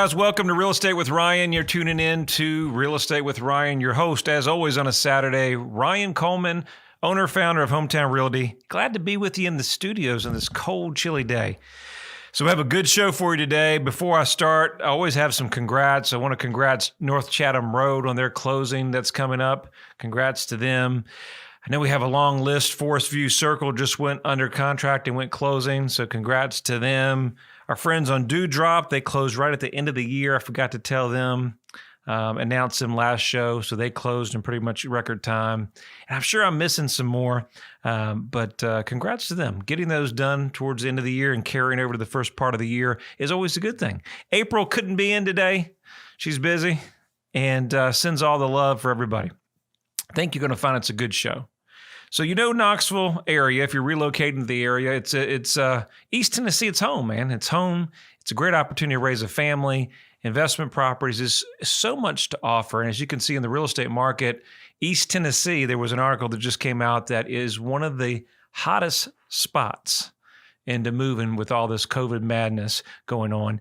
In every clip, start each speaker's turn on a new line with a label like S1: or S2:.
S1: guys. Welcome to Real Estate with Ryan. You're tuning in to Real Estate with Ryan. Your host, as always, on a Saturday, Ryan Coleman, owner, founder of Hometown Realty. Glad to be with you in the studios on this cold, chilly day. So we have a good show for you today. Before I start, I always have some congrats. I want to congrats North Chatham Road on their closing that's coming up. Congrats to them. I know we have a long list. Forest View Circle just went under contract and went closing, so congrats to them. Our friends on Dewdrop, they closed right at the end of the year. I forgot to tell them, announce them last show, so they closed in pretty much record time. And I'm sure I'm missing some more, but congrats to them. Getting those done towards the end of the year and carrying over to the first part of the year is always a good thing. April couldn't be in today. She's busy and sends all the love for everybody. I think you're going to find it's a good show. So Knoxville area, if you're relocating to the area, it's East Tennessee. It's home, man. It's home. It's a great opportunity to raise a family. Investment properties is so much to offer. And as you can see in the real estate market, East Tennessee, there was an article that just came out that is one of the hottest spots into moving with all this COVID madness going on.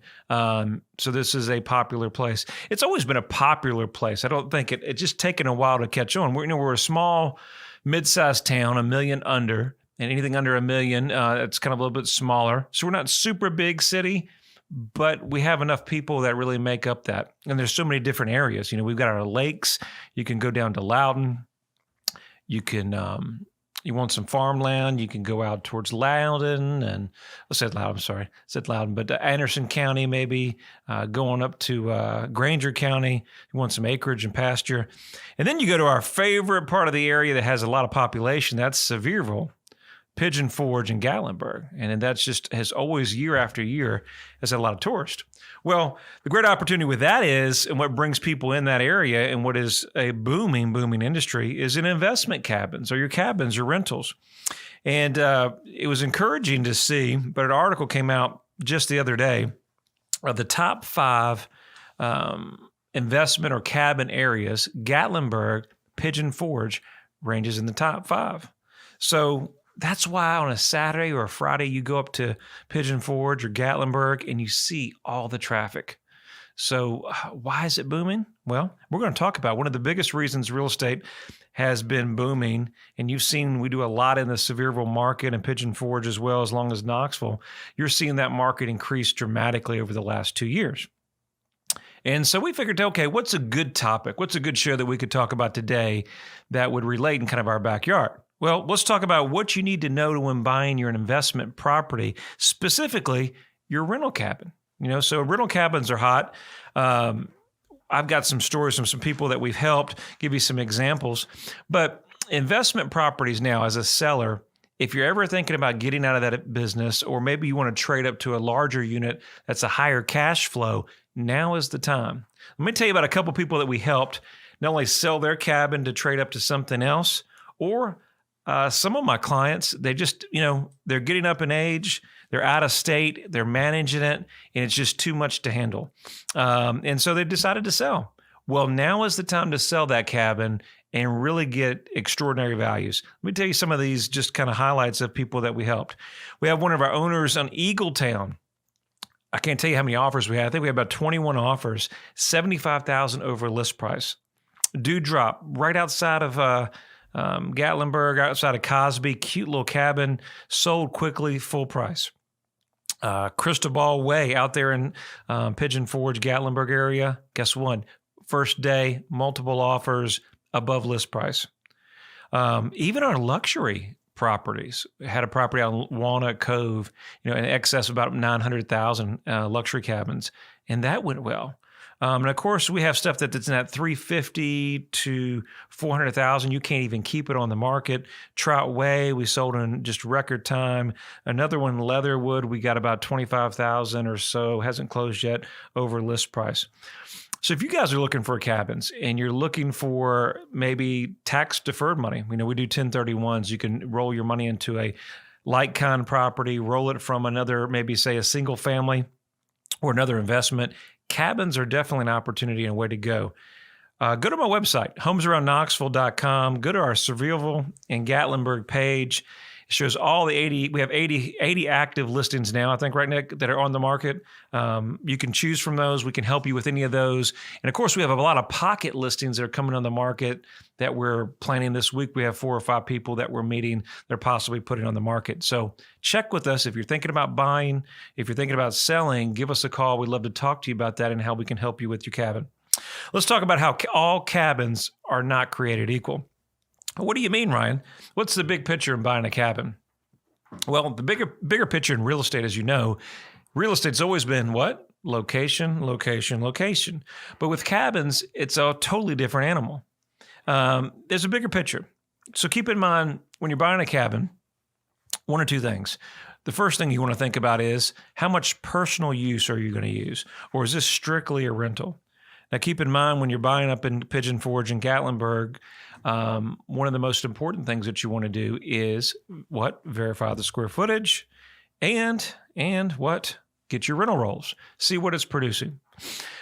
S1: So this is a popular place. It's always been a popular place. I don't think it's just taken a while to catch on. We're a small, mid-sized town, 1 million under, and anything under 1 million, it's kind of a little bit smaller. So we're not super big city, but we have enough people that really make up that. And there's so many different areas. We've got our lakes. You can go down to Loudon. You can, you want some farmland, you can go out towards Loudon and, but Anderson County maybe, going up to Granger County. You want some acreage and pasture. And then you go to our favorite part of the area that has a lot of population. That's Sevierville, Pigeon Forge, and Gatlinburg. And that's just has always, year after year, has had a lot of tourists. Well, the great opportunity with that is, and what brings people in that area and what is a booming industry is in investment cabins or your cabins or rentals. And it was encouraging to see, but an article came out just the other day of the top 5 investment or cabin areas. Gatlinburg, Pigeon Forge ranges in the top 5. So that's why on a Saturday or a Friday, you go up to Pigeon Forge or Gatlinburg and you see all the traffic. So why is it booming? Well, we're going to talk about one of the biggest reasons real estate has been booming. And you've seen we do a lot in the Sevierville market and Pigeon Forge as well as long as Knoxville. You're seeing that market increase dramatically over the last 2 years. And so we figured, okay, what's a good topic? What's a good show that we could talk about today that would relate in kind of our backyard? Well, let's talk about what you need to know when buying your investment property, specifically your rental cabin. So rental cabins are hot. I've got some stories from some people that we've helped, give you some examples. But investment properties now, as a seller, if you're ever thinking about getting out of that business, or maybe you want to trade up to a larger unit that's a higher cash flow, now is the time. Let me tell you about a couple people that we helped not only sell their cabin to trade up to something else, or some of my clients, they just, they're getting up in age, they're out of state, they're managing it, and it's just too much to handle. And so they decided to sell. Well, now is the time to sell that cabin and really get extraordinary values. Let me tell you some of these just kind of highlights of people that we helped. We have one of our owners on Eagletown. I can't tell you how many offers we had. I think we had about 21 offers, $75,000 over list price. Dewdrop, right outside of Gatlinburg, outside of Cosby, cute little cabin, sold quickly, full price. Cristobal Way out there in Pigeon Forge, Gatlinburg area. Guess what? First day, multiple offers above list price. Even our luxury properties had a property out in Walnut Cove, in excess of about 900,000 luxury cabins, and that went well. And of course, we have stuff that's in that 350 to 400,000. You can't even keep it on the market. Trout Way, we sold in just record time. Another one, Leatherwood, we got about 25,000 or so. Hasn't closed yet over list price. So if you guys are looking for cabins and you're looking for maybe tax deferred money, we do 1031s. You can roll your money into a like-kind property, roll it from another, maybe say a single family or another investment. Cabins are definitely an opportunity and a way to go. Go to my website, homesaroundknoxville.com. Go to our Sevierville and Gatlinburg page. It shows all the 80, we have 80 active listings now, I think, right, Nick, that are on the market. You can choose from those. We can help you with any of those. And of course, we have a lot of pocket listings that are coming on the market that we're planning this week. We have 4 or 5 people that we're meeting. They're possibly putting on the market. So check with us. If you're thinking about buying, if you're thinking about selling, give us a call. We'd love to talk to you about that and how we can help you with your cabin. Let's talk about how all cabins are not created equal. What do you mean, Ryan? What's the big picture in buying a cabin? Well, the bigger picture in real estate, as you know, real estate's always been what? Location, location, location. But with cabins, it's a totally different animal. There's a bigger picture. So keep in mind, when you're buying a cabin, 1 or 2 things. The first thing you want to think about is, how much personal use are you going to use? Or is this strictly a rental? Now, keep in mind, when you're buying up in Pigeon Forge and Gatlinburg, one of the most important things that you want to do is what? Verify the square footage and what? Get your rental rolls. See what it's producing.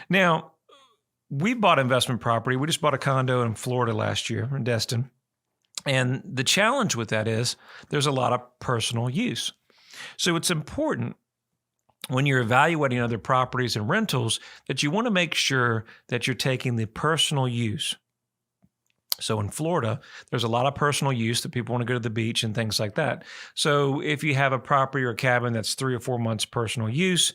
S1: Now, we bought investment property. We just bought a condo in Florida last year in Destin. And the challenge with that is there's a lot of personal use. So it's important when you're evaluating other properties and rentals that you want to make sure that you're taking the personal use. So in Florida, there's a lot of personal use that people want to go to the beach and things like that. So if you have a property or a cabin that's 3 or 4 months personal use,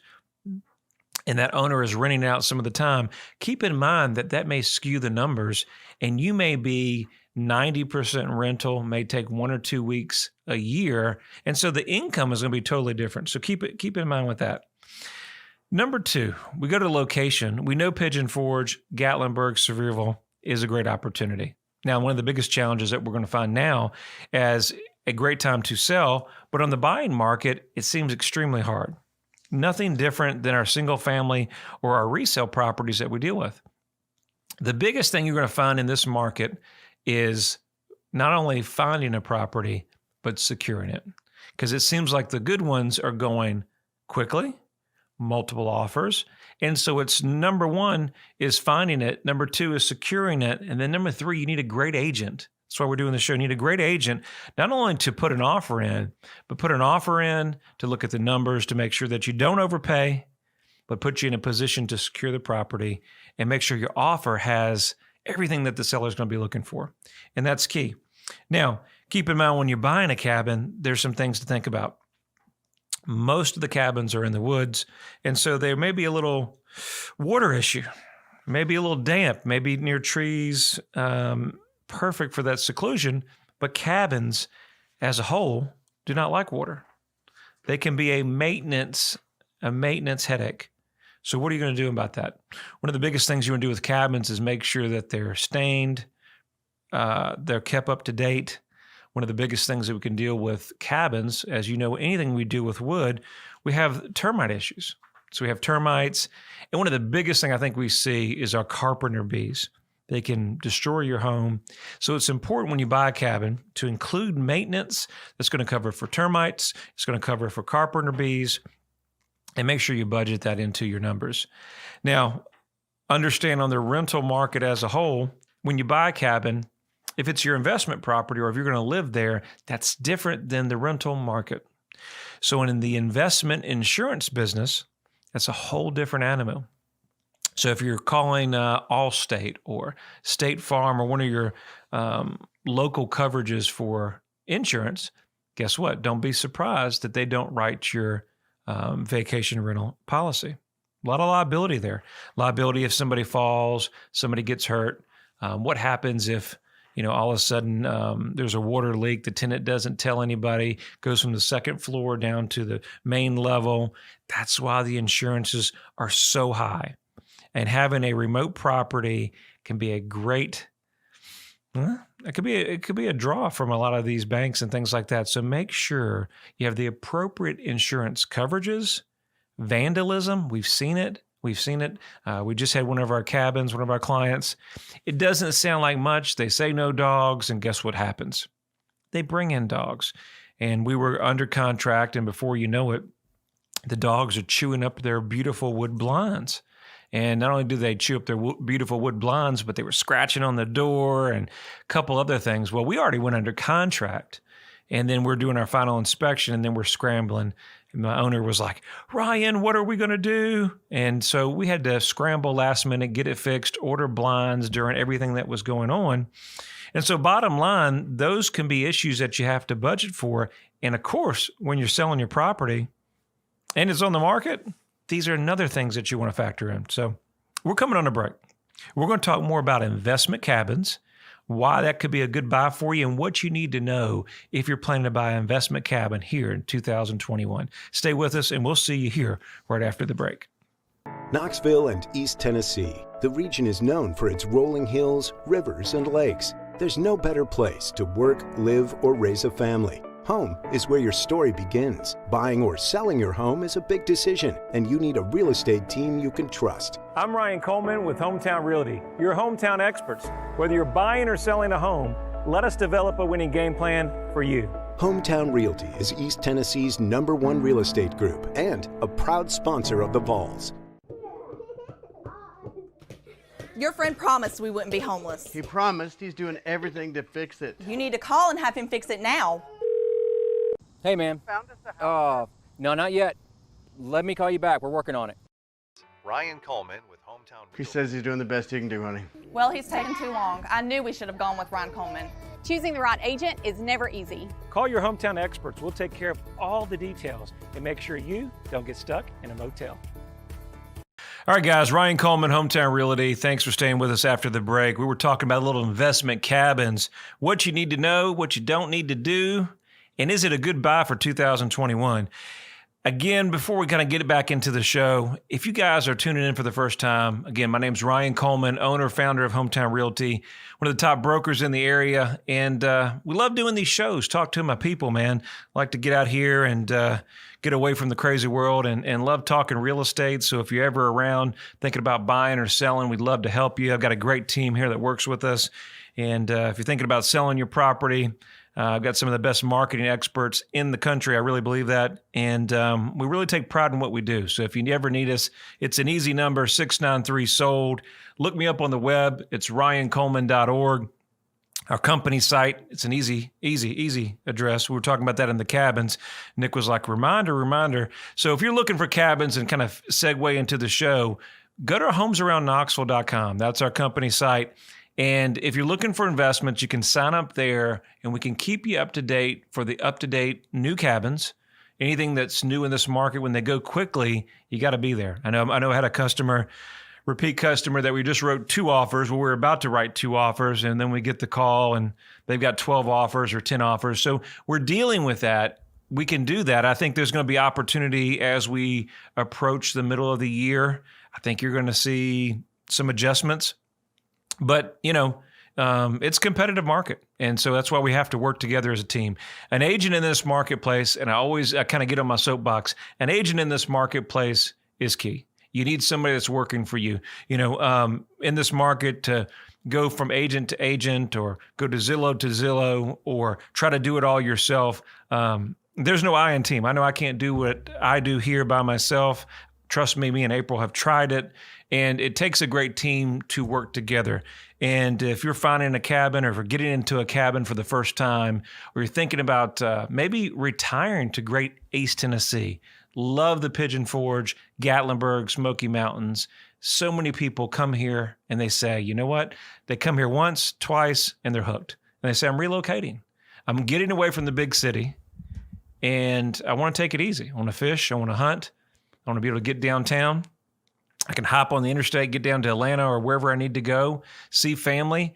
S1: and that owner is renting out some of the time, keep in mind that that may skew the numbers, and you may be 90% rental, may take 1 or 2 weeks a year. And so the income is going to be totally different. So keep in mind with that. Number 2, we go to location. We know Pigeon Forge, Gatlinburg, Sevierville is a great opportunity. Now, one of the biggest challenges that we're going to find now as a great time to sell, but on the buying market, it seems extremely hard. Nothing different than our single family or our resale properties that we deal with. The biggest thing you're going to find in this market is not only finding a property, but securing it. Because it seems like the good ones are going quickly, multiple offers. And so it's number 1 is finding it. Number 2 is securing it. And then number 3, you need a great agent. That's why we're doing the show. You need a great agent, not only to put an offer in, but put an offer in to look at the numbers to make sure that you don't overpay, but put you in a position to secure the property and make sure your offer has everything that the seller is going to be looking for. And that's key. Now, keep in mind when you're buying a cabin, there's some things to think about. Most of the cabins are in the woods, and so there may be a little water issue, maybe a little damp, maybe near trees, perfect for that seclusion, but cabins as a whole do not like water. They can be a maintenance headache. So what are you going to do about that? One of the biggest things you want to do with cabins is make sure that they're stained, they're kept up to date. One of the biggest things that we can deal with cabins, as you know, anything we do with wood, we have termite issues. So we have termites. And one of the biggest things I think we see is our carpenter bees. They can destroy your home. So it's important when you buy a cabin to include maintenance that's going to cover for termites. It's going to cover for carpenter bees. And make sure you budget that into your numbers. Now, understand on the rental market as a whole, when you buy a cabin, if it's your investment property or if you're going to live there, that's different than the rental market. So in the investment insurance business, that's a whole different animal. So if you're calling Allstate or State Farm or one of your local coverages for insurance, guess what? Don't be surprised that they don't write your vacation rental policy. A lot of liability there. Liability if somebody falls, somebody gets hurt. What happens if, all of a sudden there's a water leak, the tenant doesn't tell anybody, goes from the second floor down to the main level. That's why the insurances are so high. And having a remote property can be a great, it could be a draw from a lot of these banks and things like that. So make sure you have the appropriate insurance coverages. Vandalism, we've seen it. We just had one of our cabins, one of our clients. It doesn't sound like much. They say no dogs, and guess what happens? They bring in dogs. And we were under contract, and before you know it, the dogs are chewing up their beautiful wood blinds. And not only do they chew up their beautiful wood blinds, but they were scratching on the door and a couple other things. Well, we already went under contract. And then we're doing our final inspection, and then we're scrambling. And my owner was like, Ryan, what are we going to do? And so we had to scramble last minute, get it fixed, order blinds during everything that was going on. And so bottom line, those can be issues that you have to budget for. And of course, when you're selling your property and it's on the market, these are another things that you want to factor in. So we're coming on a break. We're going to talk more about investment cabins, why that could be a good buy for you, and what you need to know if you're planning to buy an investment cabin here in 2021. Stay with us, and we'll see you here right after the break.
S2: Knoxville and East Tennessee. The region is known for its rolling hills, rivers, and lakes. There's no better place to work, live, or raise a family. Home is where your story begins. Buying or selling your home is a big decision, and you need a real estate team you can trust.
S1: I'm Ryan Coleman with Hometown Realty, your hometown experts. Whether you're buying or selling a home, let us develop a winning game plan for you.
S2: Hometown Realty is East Tennessee's #1 real estate group and a proud sponsor of the Vols.
S3: Your friend promised we wouldn't be homeless.
S4: He promised. He's doing everything to fix it.
S3: You need to call and have him fix it now.
S5: Hey, man.
S4: Found us a house.
S5: No, not yet. Let me call you back. We're working on it.
S6: Ryan Coleman with Hometown
S4: He
S6: Realty.
S4: says he's doing the best he can do, honey.
S3: Well, he's taking too long. I knew we should have gone with Ryan Coleman.
S7: Choosing the right agent is never easy.
S1: Call your hometown experts. We'll take care of all the details and make sure you don't get stuck in a motel. All right, guys, Ryan Coleman, Hometown Realty. Thanks for staying with us after the break. We were talking about little investment cabins, what you need to know, what you don't need to do, and is it a good buy for 2021? Again, before we kind of get back into the show, if you guys are tuning in for the first time, again, my name's Ryan Coleman, owner, founder of Hometown Realty, one of the top brokers in the area. And we love doing these shows, talk to my people, man. I like to get out here and get away from the crazy world and love talking real estate. So if you're ever around thinking about buying or selling, we'd love to help you. I've got a great team here that works with us. And if you're thinking about selling your property, I've got some of the best marketing experts in the country. I really believe that. And we really take pride in what we do. So if you ever need us, it's an easy number, 693-SOLD. Look me up on the web. It's ryancoleman.org. Our company site, it's an easy address. We were talking about that in the cabins. Nick was like, reminder. So if you're looking for cabins and kind of segue into the show, go to homesaroundknoxville.com. That's our company site. And if you're looking for investments, you can sign up there and we can keep you up to date for the up-to-date new cabins. Anything that's new in this market, when they go quickly, you got to be there. I know I had a repeat customer that we just wrote 2 offers. Well, we're about to write 2 offers and then we get the call and they've got 12 offers or 10 offers. So we're dealing with that. We can do that. I think there's going to be opportunity as we approach the middle of the year. I think you're going to see some adjustments. But, it's a competitive market. And so that's why we have to work together as a team. An agent in this marketplace, and I kind of get on my soapbox, an agent in this marketplace is key. You need somebody that's working for you. In this market, to go from agent to agent or go to Zillow or try to do it all yourself. There's no I in team. I know I can't do what I do here by myself. Trust me, me and April have tried it. And it takes a great team to work together. And if you're finding a cabin or if you're getting into a cabin for the first time, or you're thinking about maybe retiring to great East Tennessee, love the Pigeon Forge, Gatlinburg, Smoky Mountains. So many people come here and they say, you know what? They come here once, twice, and they're hooked. And they say, I'm relocating. I'm getting away from the big city and I want to take it easy. I want to fish. I want to hunt. I want to be able to get downtown. I can hop on the interstate, get down to Atlanta or wherever I need to go, see family.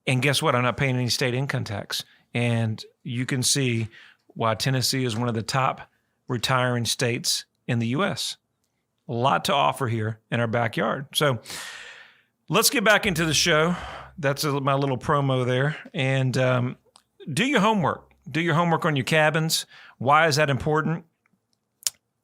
S1: And guess what? I'm not paying any state income tax. And you can see why Tennessee is one of the top retiring states in the U.S. A lot to offer here in our backyard. So let's get back into the show. That's my little promo there. And do your homework. Do your homework on your cabins. Why is that important?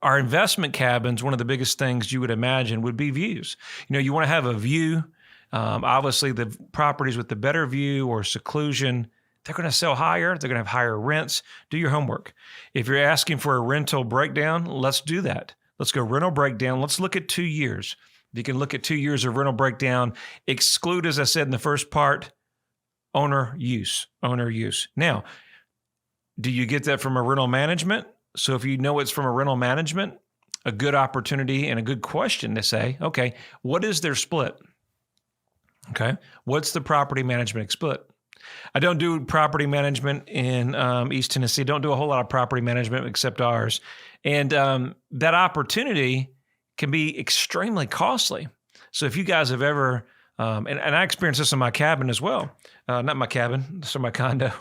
S1: Our investment cabins, one of the biggest things you would imagine would be views. You want to have a view. Obviously, the properties with the better view or seclusion, they're going to sell higher. They're going to have higher rents. Do your homework. If you're asking for a rental breakdown, let's do that. Let's go rental breakdown. Let's look at 2 years. You can look at 2 years of rental breakdown. Exclude, as I said in the first part, owner use. Now, Do you get that from a rental management? So if you know it's from a rental management, a good opportunity and a good question to say, okay, what is their split? Okay, what's the property management split? I don't do property management in East Tennessee. Don't do a whole lot of property management except ours. And that opportunity can be extremely costly. So if you guys have ever, and I experienced this in my cabin as well, not my cabin, so my condo,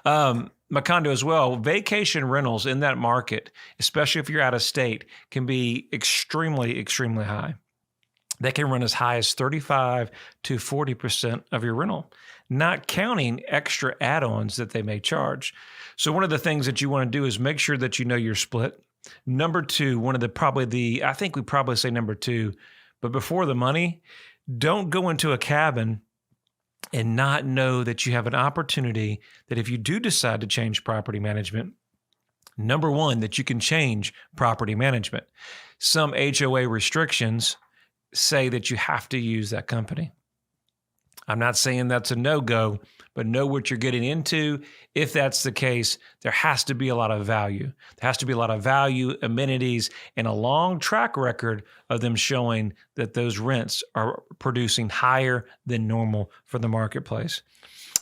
S1: my condo as well, vacation rentals in that market, especially if you're out of state, can be extremely, extremely high. They can run as high as 35 to 40% of your rental, not counting extra add-ons that they may charge. So one of the things that you want to do is make sure that you know your split. Number two, I think we probably say number two, but before the money, don't go into a cabin and not know that you have an opportunity that if you do decide to change property management, number one, that you can change property management. Some HOA restrictions say that you have to use that company. I'm not saying that's a no-go, but know what you're getting into. If that's the case, there has to be a lot of value. There has to be a lot of value, amenities, and a long track record of them showing that those rents are producing higher than normal for the marketplace.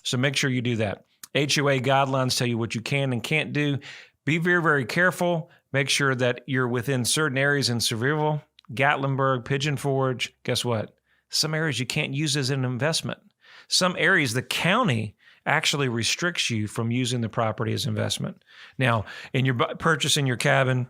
S1: So make sure you do that. HOA guidelines tell you what you can and can't do. Be very, very careful. Make sure that you're within certain areas in Sevierville, Gatlinburg, Pigeon Forge. Guess what? Some areas you can't use as an investment. Some areas the county actually restricts you from using the property as investment. Now, in your purchasing your cabin,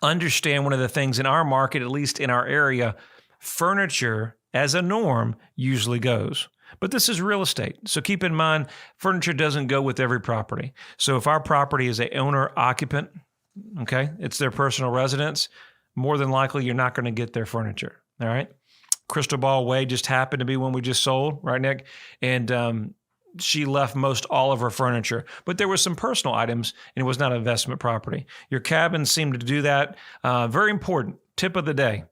S1: understand one of the things in our market, at least in our area, furniture as a norm usually goes. But this is real estate. So keep in mind, furniture doesn't go with every property. So if our property is a owner occupant, okay, it's their personal residence, more than likely you're not going to get their furniture. All right. Crystal Ball Way just happened to be one we just sold, right, Nick? And she left most all of her furniture, but there were some personal items and it was not investment property. Your cabin seemed to do that. Very important tip of the day.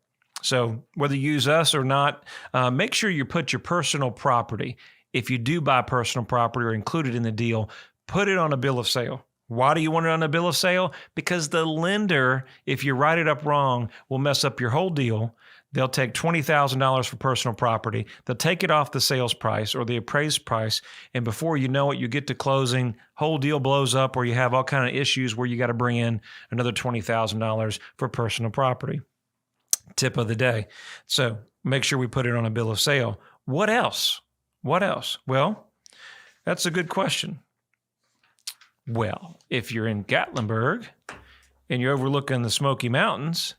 S1: So whether you use us or not, make sure you put your personal property. If you do buy personal property or include it in the deal, put it on a bill of sale. Why do you want it on a bill of sale? Because the lender, if you write it up wrong, will mess up your whole deal. They'll take $20,000 for personal property. They'll take it off the sales price or the appraised price. And before you know it, you get to closing, whole deal blows up, or you have all kind of issues where you got to bring in another $20,000 for personal property. Tip of the day. So make sure we put it on a bill of sale. What else? What else? Well, that's a good question. Well, if you're in Gatlinburg and you're overlooking the Smoky Mountains,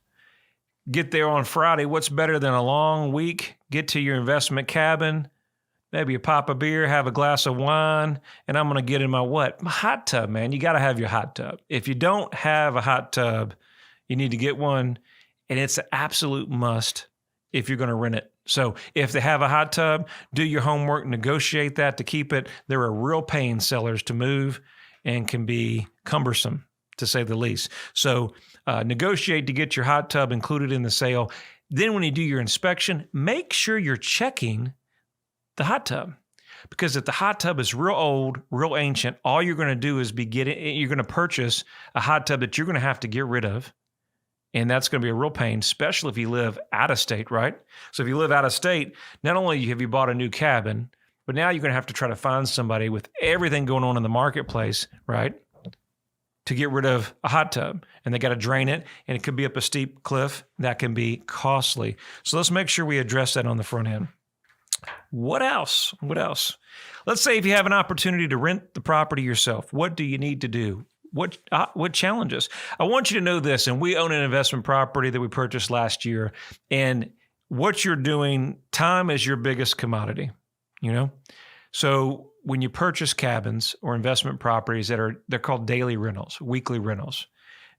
S1: get there on Friday. What's better than a long week? Get to your investment cabin, maybe a pop of beer, have a glass of wine, and I'm going to get in my what? My hot tub, man. You got to have your hot tub. If you don't have a hot tub, you need to get one, and it's an absolute must if you're going to rent it. So if they have a hot tub, do your homework, negotiate that to keep it. There are real pain sellers to move and can be cumbersome, to say the least. So negotiate to get your hot tub included in the sale. Then when you do your inspection, make sure you're checking the hot tub. Because if the hot tub is real old, real ancient, all you're going to do is you're going to purchase a hot tub that you're going to have to get rid of. And that's going to be a real pain, especially if you live out of state, right? So if you live out of state, not only have you bought a new cabin, but now you're going to have to try to find somebody with everything going on in the marketplace, right, to get rid of a hot tub. And they got to drain it, and it could be up a steep cliff. That can be costly. So let's make sure we address that on the front end. What else? What else? Let's say if you have an opportunity to rent the property yourself, what do you need to do? What challenges? I want you to know this, and we own an investment property that we purchased last year, and what you're doing, time is your biggest commodity, you know? So when you purchase cabins or investment properties they're called daily rentals, weekly rentals,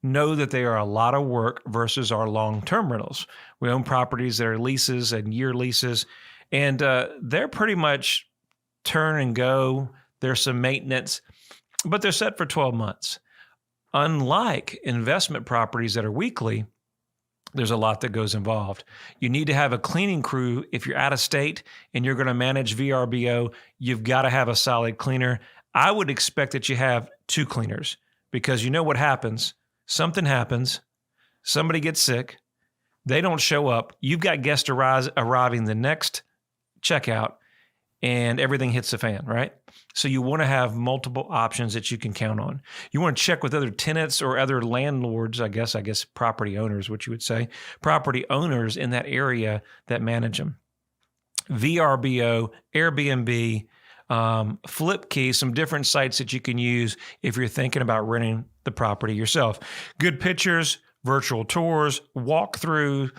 S1: know that they are a lot of work versus our long-term rentals. We own properties that are leases and year leases, and they're pretty much turn and go. There's some maintenance, but they're set for 12 months. Unlike investment properties that are weekly, there's a lot that goes involved. You need to have a cleaning crew. If you're out of state and you're going to manage VRBO, you've got to have a solid cleaner. I would expect that you have 2 cleaners, because you know what happens. Something happens. Somebody gets sick. They don't show up. You've got guests arriving the next checkout, and everything hits the fan, right? So you want to have multiple options that you can count on. You want to check with other tenants or other landlords, I guess property owners, what you would say, property owners in that area that manage them. VRBO, Airbnb, Flipkey, some different sites that you can use if you're thinking about renting the property yourself. Good pictures, virtual tours, walkthrough,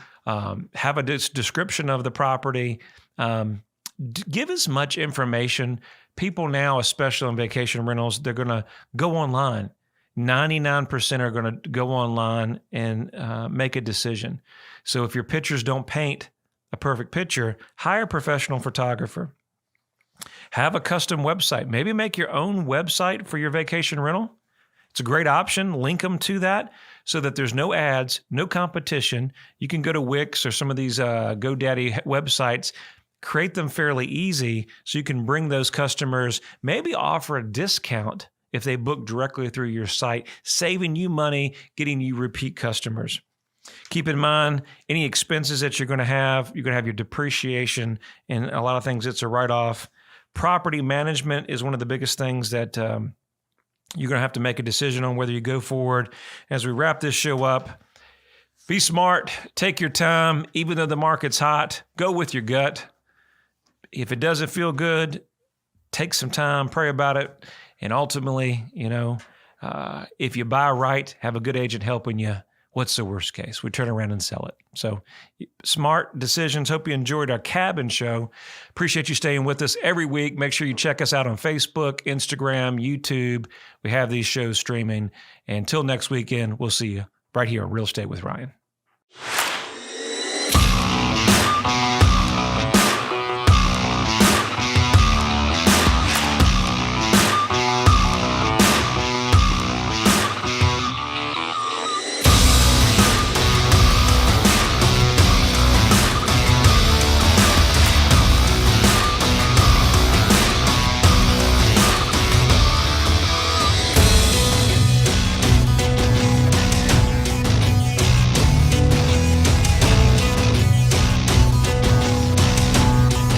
S1: have a description of the property. Give as much information. People now, especially on vacation rentals, they're going to go online. 99% are going to go online and make a decision. So if your pictures don't paint a perfect picture, hire a professional photographer. Have a custom website. Maybe make your own website for your vacation rental. It's a great option. Link them to that so that there's no ads, no competition. You can go to Wix or some of these GoDaddy websites, create them fairly easy so you can bring those customers, maybe offer a discount if they book directly through your site, saving you money, getting you repeat customers. Keep in mind, any expenses that you're going to have your depreciation and a lot of things that's a write-off. Property management is one of the biggest things that you're going to have to make a decision on whether you go forward. As we wrap this show up, be smart, take your time. Even though the market's hot, go with your gut. If it doesn't feel good, take some time, pray about it. And ultimately, if you buy right, have a good agent helping you. What's the worst case? We turn around and sell it. So smart decisions. Hope you enjoyed our cabin show. Appreciate you staying with us every week. Make sure you check us out on Facebook, Instagram, YouTube. We have these shows streaming. And until next weekend, we'll see you right here on Real Estate with Ryan.